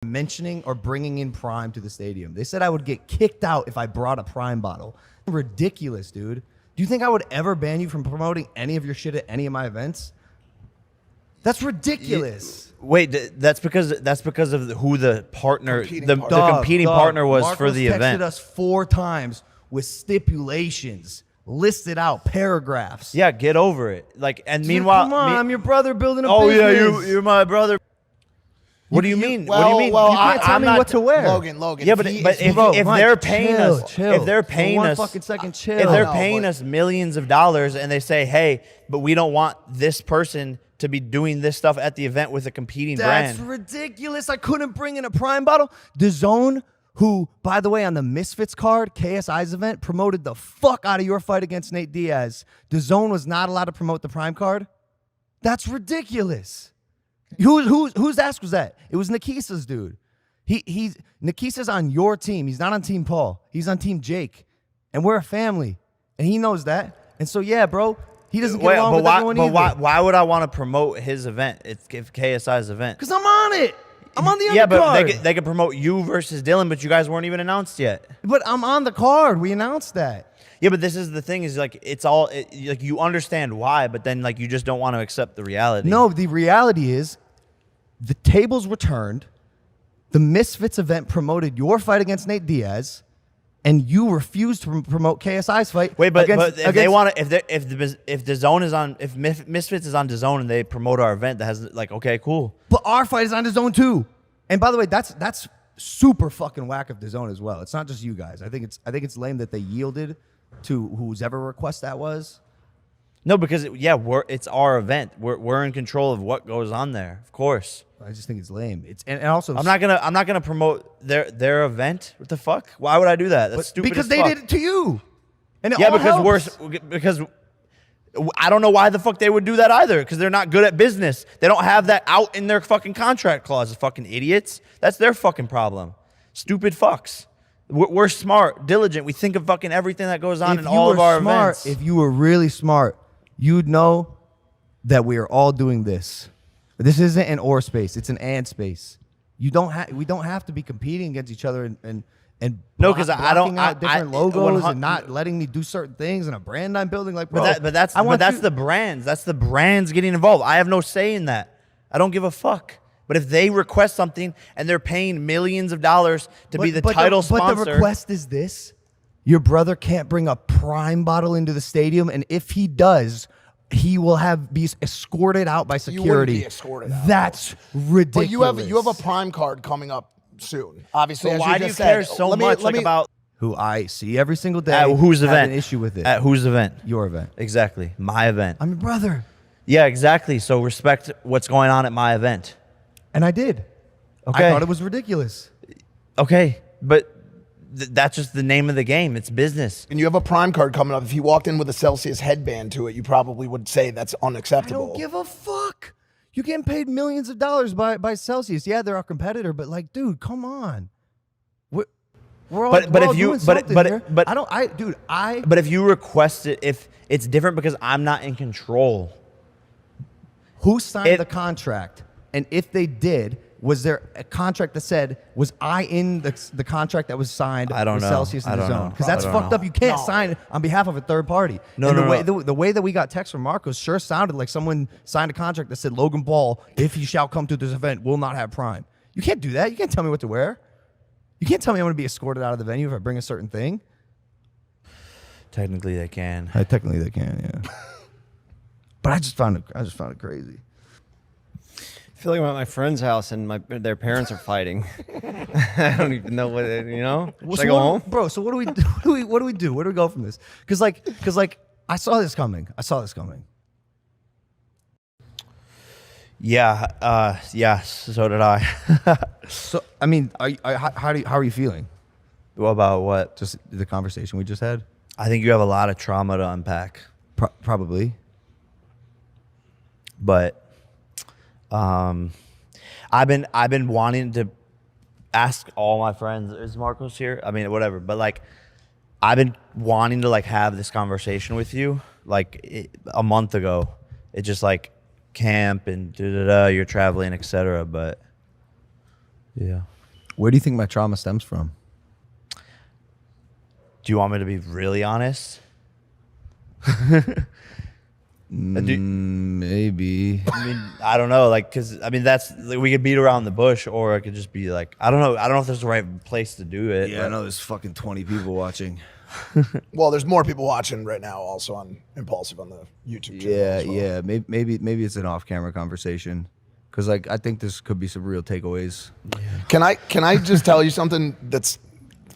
mentioning or bringing in Prime to the stadium. They said I would get kicked out if I brought a Prime bottle. Ridiculous, dude. Do you think I would ever ban you from promoting any of your shit at any of my events? That's ridiculous. Wait, that's because of who the partner, the competing partner was Marcos for the event. Texted us 4 times with stipulations listed out, paragraphs. Yeah, get over it. Like, and meanwhile, come on, I'm your brother building a business. Oh yeah, you're my brother. What do you mean? What do you mean? Well, you can't tell me what to wear. Logan. Yeah, but if they're paying us, if they're paying us, fucking second, chill. If they're paying us millions of dollars and they say, hey, but we don't want this person to be doing this stuff at the event with a competing brand. That's ridiculous. I couldn't bring in a Prime bottle. DAZN, who, by the way, on the Misfits card, KSI's event, promoted the fuck out of your fight against Nate Diaz. DAZN was not allowed to promote the Prime card. That's ridiculous. Whose ass was that? It was Nikisa's, dude. Nikisa's on your team. He's not on Team Paul. He's on Team Jake. And we're a family. And he knows that. And so, yeah, bro, he doesn't get along with everyone either. But why would I want to promote his event? It's KSI's event. Because I'm on it. I'm on the undercard. Yeah, but they could promote you versus Dylan, but you guys weren't even announced yet. But I'm on the card. We announced that. Yeah, but this is the thing is like like you understand why, but then like you just don't want to accept the reality. No, the reality is the tables were turned. The Misfits event promoted your fight against Nate Diaz, and you refused to promote KSI's fight. Wait, but if they want to, if DAZN is on, if Misfits is on DAZN and they promote our event, that has like, okay, cool. But our fight is on DAZN too. And by the way, that's super fucking whack of DAZN as well. It's not just you guys. I think it's lame that they yielded to whose ever request that was. No, because it's our event. We're in control of what goes on there, of course. I just think it's lame. And also I'm not gonna promote their event. What the fuck? Why would I do that? That's stupid. Because as they fuck. did it to you. And because I don't know why the fuck they would do that either. Because they're not good at business. They don't have that out in their fucking contract clauses. Fucking idiots. That's their fucking problem. Stupid fucks. We're smart, diligent. We think of fucking everything that goes on in all of our events. If you were really smart, you'd know that we are all doing this. This isn't an or space; it's an and space. We don't have to be competing against each other and no, because I don't different logos and not letting me do certain things and a brand I'm building. Like, bro, but that's the brands. That's the brands getting involved. I have no say in that. I don't give a fuck. But if they request something and they're paying millions of dollars to be the title sponsor. But the request is this. Your brother can't bring a Prime bottle into the stadium, and if he does, he will be escorted out by security. You wouldn't be escorted out. That's ridiculous. But you have a Prime card coming up soon. Obviously, so as why do you care so much about who I see every single day? At whose event? Have an issue with it. At whose event? Your event. Exactly. My event. I'm your brother. Yeah, exactly. So respect what's going on at my event. And I did. Okay. I thought it was ridiculous. Okay, but that's just the name of the game. It's business. And you have a Prime card coming up. If you walked in with a Celsius headband to it, you probably would say that's unacceptable. I don't give a fuck. You're getting paid millions of dollars by Celsius. Yeah, they're our competitor, but like, dude, come on. We're all doing something here. But if you request it, if it's different because I'm not in control. Who signed the contract? And if they did, was there a contract that said, was I in the contract that was signed with Celsius in the zone? Because that's fucked up. You can't sign on behalf of a third party. The way that we got text from Marcos sure sounded like someone signed a contract that said, Logan Paul, if he shall come to this event, will not have Prime. You can't do that. You can't tell me what to wear. You can't tell me I'm going to be escorted out of the venue if I bring a certain thing. Technically, they can. Technically, they can, yeah. But I just found it crazy. I feel like I'm at my friend's house and their parents are fighting. I don't even know what Should I go home, bro? So what do we do? What do we do? Where do we go from this? Because I saw this coming. Yeah. So did I. So I mean, how are you feeling? Well, about what? Just the conversation we just had. I think you have a lot of trauma to unpack. Probably. But I've been wanting to ask all my friends, is Marcos here? I mean, whatever. But like, I've been wanting to like have this conversation with you like a month ago. It just like camp and you're traveling, etc. But Yeah. Where do you think my trauma stems from? Do you want me to be really honest? Maybe. I mean, I don't know, like, cause I mean, that's like, we could beat around the bush, or it could just be like, I don't know if there's the right place to do it. Yeah, I know there's fucking 20 people watching. Well, there's more people watching right now, also on Impulsive on the YouTube channel. Yeah, as well. yeah. Maybe it's an off-camera conversation, because like I think this could be some real takeaways. Can I just tell you something that's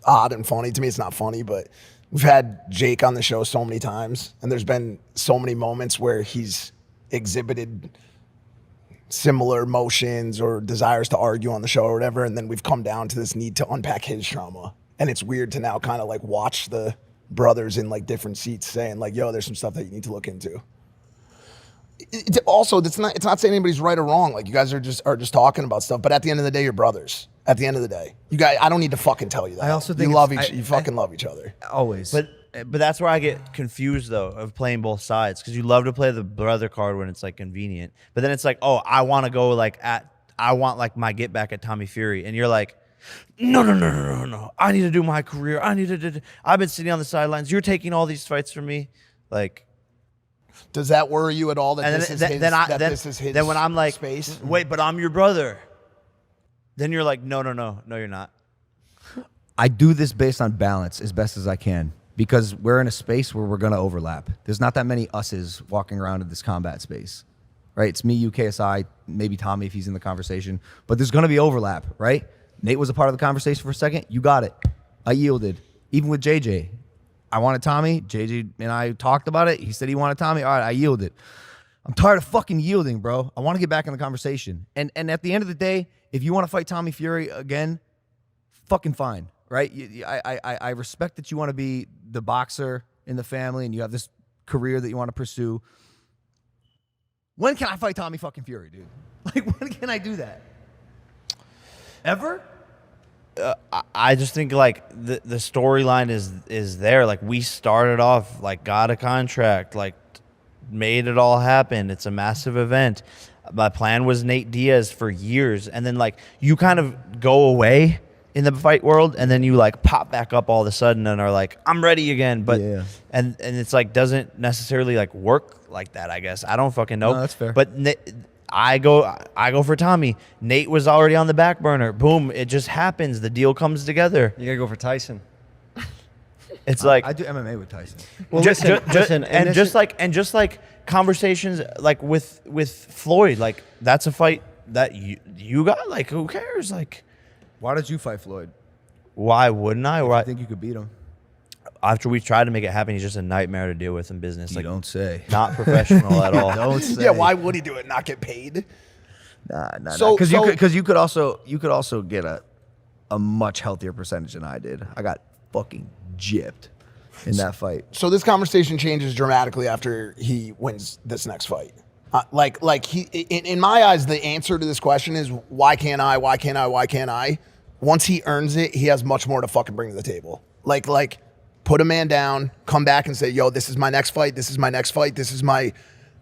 odd and funny to me? It's not funny, but we've had Jake on the show so many times, and there's been so many moments where he's exhibited similar emotions or desires to argue on the show or whatever, and then we've come down to this need to unpack his trauma. And it's weird to now kind of like watch the brothers in like different seats saying like, yo, there's some stuff that you need to look into. Also, it's not saying anybody's right or wrong. Like, you guys are just talking about stuff, but at the end of the day, you're brothers. At the end of the day, you guys, I don't need to fucking tell you that. I also think you fucking love each other. Always. But that's where I get confused though of playing both sides, because you love to play the brother card when it's like convenient, but then it's like, oh, I want to go like I want like my get back at Tommy Fury, and you're like, no. I need to do my career. I've been sitting on the sidelines. You're taking all these fights from me, like. Does that worry you at all that And this is then, his, then, I, that then, this is his then when I'm like, space? wait, but I'm your brother. Then you're like, no, you're not. I do this based on balance as best as I can, because we're in a space where we're going to overlap. There's not that many us's walking around in this combat space, right? It's me, you, KSI, maybe Tommy if he's in the conversation, but there's going to be overlap, right? Nate was a part of the conversation for a second. You got it. I yielded. Even with JJ, I wanted Tommy. JJ and I talked about it. He said he wanted Tommy. All right, I yielded. I'm tired of fucking yielding, bro. I want to get back in the conversation. And at the end of the day, if you want to fight Tommy Fury again, fucking fine, right? I respect that you want to be the boxer in the family and you have this career that you want to pursue. When can I fight Tommy fucking Fury, dude? Like, when can I do that? Ever? I just think like the storyline is there. Like, we started off, like, got a contract, like made it all happen. It's a massive event. My plan was Nate Diaz for years, and then like you kind of go away in the fight world, and then you like pop back up all of a sudden and are like, I'm ready again. But Yeah. and it's like doesn't necessarily like work like that, I guess. I don't fucking know. No, that's fair. But I go for Tommy. Nate was already on the back burner. Boom, it just happens. The deal comes together. You gotta go for Tyson. It's like I do MMA with Tyson. Well, listen, and just like conversations like with Floyd, like that's a fight that you got. Like, who cares? Like, Why did you fight Floyd? why wouldn't I? I think you could beat him. After we tried to make it happen, he's just a nightmare to deal with in business. You Like, don't say. not professional at all. Don't say. Yeah, why would he do it? Not get paid? Nah. So- Because you could also get a much healthier percentage than I did. I got fucking gypped in that fight. So this conversation changes dramatically after he wins this next fight. Like he, in my eyes, the answer to this question is why can't I? Why can't I? Why can't I? Once he earns it, he has much more to fucking bring to the table. Like put a man down, come back and say, yo, this is my next fight. This is my next fight. This is my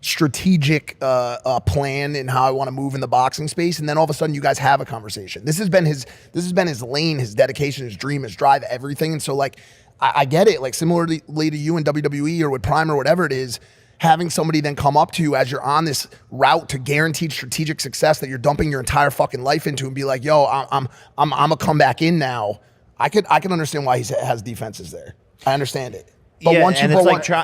strategic plan in how I want to move in the boxing space. And then all of a sudden you guys have a conversation. This has been his lane, his dedication, his dream, his drive, everything. And so like, I get it. Like similarly to you in WWE or with Prime or whatever it is, having somebody then come up to you as you're on this route to guaranteed strategic success that you're dumping your entire fucking life into and be like, yo, I'm gonna come back in now. I can understand why he has defenses there. I understand it. But yeah, once you and go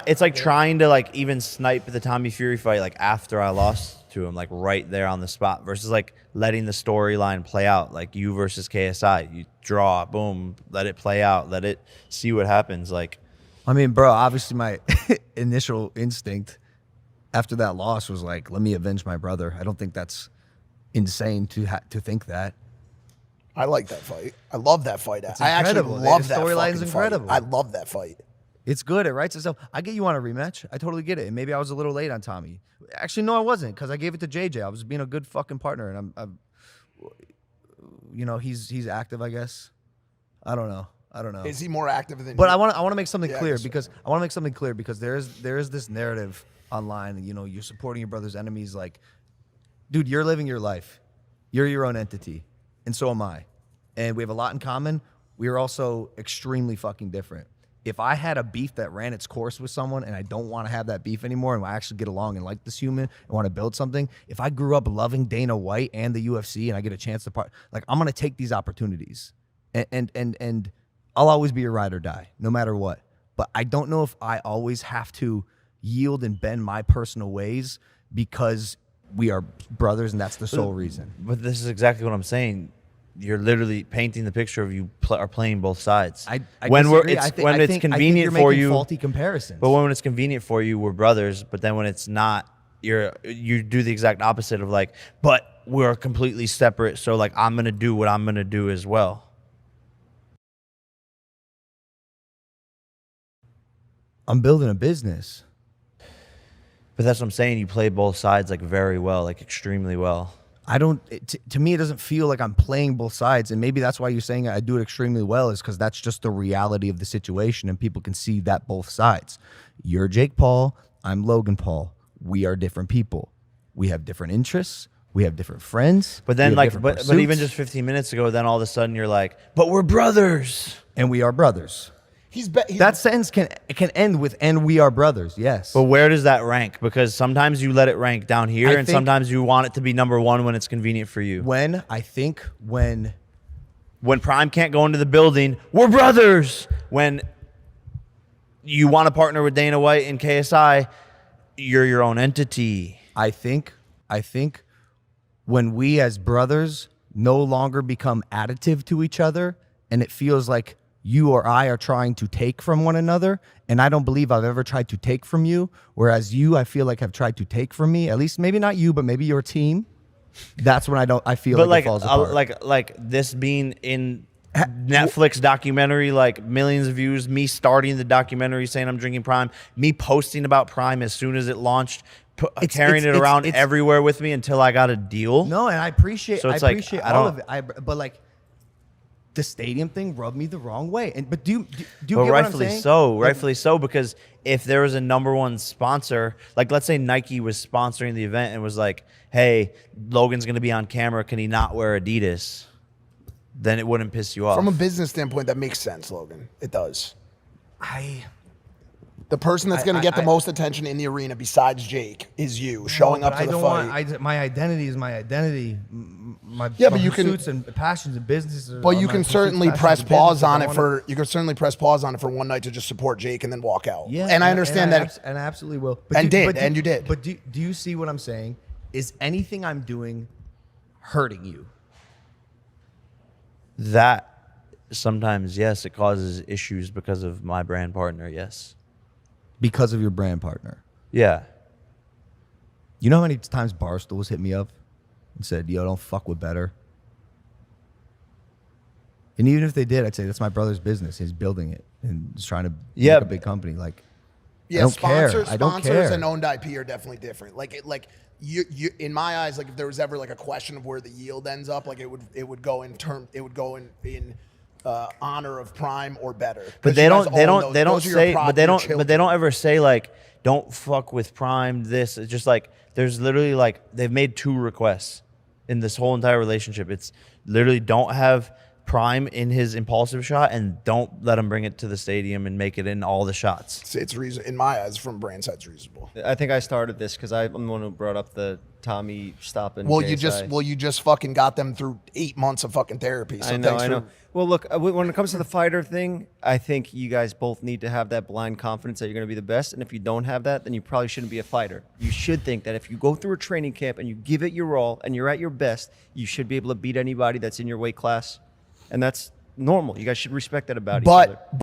it's like trying to like even snipe the Tommy Fury fight like after I lost to him, like right there on the spot, versus like letting the storyline play out, like you versus KSI. You draw, boom, let it play out, let it see what happens. Like, I mean, bro, obviously my initial instinct after that loss was like, let me avenge my brother. I don't think that's insane to think that. I like that fight. I love that fight. It's I actually incredible. love The that storyline's fucking incredible. fight. I love that fight. It's good. It writes itself. I get you want a rematch. I totally get it. And maybe I was a little late on Tommy. Actually, no, I wasn't, because I gave it to JJ. I was being a good fucking partner, and I'm you know, he's active, I guess. I don't know. Is he more active than But you? I want to make something Yeah, I clear, guess so. because there is this narrative online. You know, you're supporting your brother's enemies. Like, dude, you're living your life. You're your own entity, and so am I. and we have a lot in common. We are also extremely fucking different. If I had a beef that ran its course with someone and I don't want to have that beef anymore and I actually get along and like this human and want to build something, if I grew up loving Dana White and the UFC and I get a chance to I'm going to take these opportunities. And I'll always be a ride or die, no matter what. But I don't know if I always have to yield and bend my personal ways because we are brothers and that's the sole reason. But this is exactly what I'm saying. You're literally painting the picture of you are playing both sides. I when disagree. it's convenient you're for making you, faulty comparisons. but when it's convenient for you, we're brothers. But then when it's not, you do the exact opposite of like, but we're completely separate. So like, I'm gonna do what I'm gonna do as well. I'm building a business. But that's what I'm saying. You play both sides like very well, like extremely well. To me, it doesn't feel like I'm playing both sides. And maybe that's why you're saying I do it extremely well, is because that's just the reality of the situation and people can see that both sides. You're Jake Paul. I'm Logan Paul. We are different people. We have different interests. We have different friends. But then like, different but even pursuits, just 15 minutes ago, then all of a sudden you're like, but we're brothers. and we are brothers. That sentence can end with "and we are brothers." Yes. But where does that rank? Because sometimes you let it rank down here, and sometimes you want it to be number one when it's convenient for you. When Prime can't go into the building, we're brothers. When you want to partner with Dana White and KSI, you're your own entity. I think when we as brothers no longer become additive to each other, and it feels like you or I are trying to take from one another, and I don't believe I've ever tried to take from you, whereas you, I feel like, have tried to take from me, at least maybe not you, but maybe your team. That's when I feel like it falls apart. Like this being in Netflix documentary, like millions of views, me starting the documentary saying I'm drinking Prime, me posting about Prime as soon as it launched, carrying it around everywhere with me until I got a deal. No, and I appreciate all of it. But like, the stadium thing rubbed me the wrong way. But do you get what I'm saying? Rightfully so, because if there was a number one sponsor, like let's say Nike was sponsoring the event and was like, hey, Logan's going to be on camera, can he not wear Adidas? Then it wouldn't piss you off. From a business standpoint, that makes sense, Logan. It does. The person that's going to get the most attention in the arena besides Jake is you, showing up to the fight. My identity is my identity. My pursuits and passions and businesses. But you can certainly press pause on it for. You can certainly press pause on it for one night to just support Jake and then walk out. Yeah, and I understand that, and I absolutely will. And you did. But do you see what I'm saying? Is anything I'm doing hurting you? That sometimes, yes, it causes issues because of my brand partner. Yes. Because of your brand partner. Yeah. You know how many times Barstools hit me up and said, yo, don't fuck with Better? And even if they did, I'd say that's my brother's business. He's building it and he's trying to make a big company. Like, yeah, I don't care. I don't care. Sponsors and owned IP are definitely different. You in my eyes, like if there was ever like a question of where the yield ends up, like it would go in honor of Prime or Better. But they don't ever say like, don't fuck with Prime. This, it's just like there's literally like they've made 2 requests in this whole entire relationship. It's literally don't have Prime in his impulsive shot and don't let him bring it to the stadium and make it in all the shots. It's reason in my eyes from brand side, it's reasonable. I think I started this because I'm the one who brought up the Tommy stopping. Well, you just fucking got them through 8 months of fucking therapy. So I know. Well, look, when it comes to the fighter thing, I think you guys both need to have that blind confidence that you're going to be the best. And if you don't have that, then you probably shouldn't be a fighter. You should think that if you go through a training camp and you give it your all and you're at your best, you should be able to beat anybody that's in your weight class. And that's normal. You guys should respect that about each other.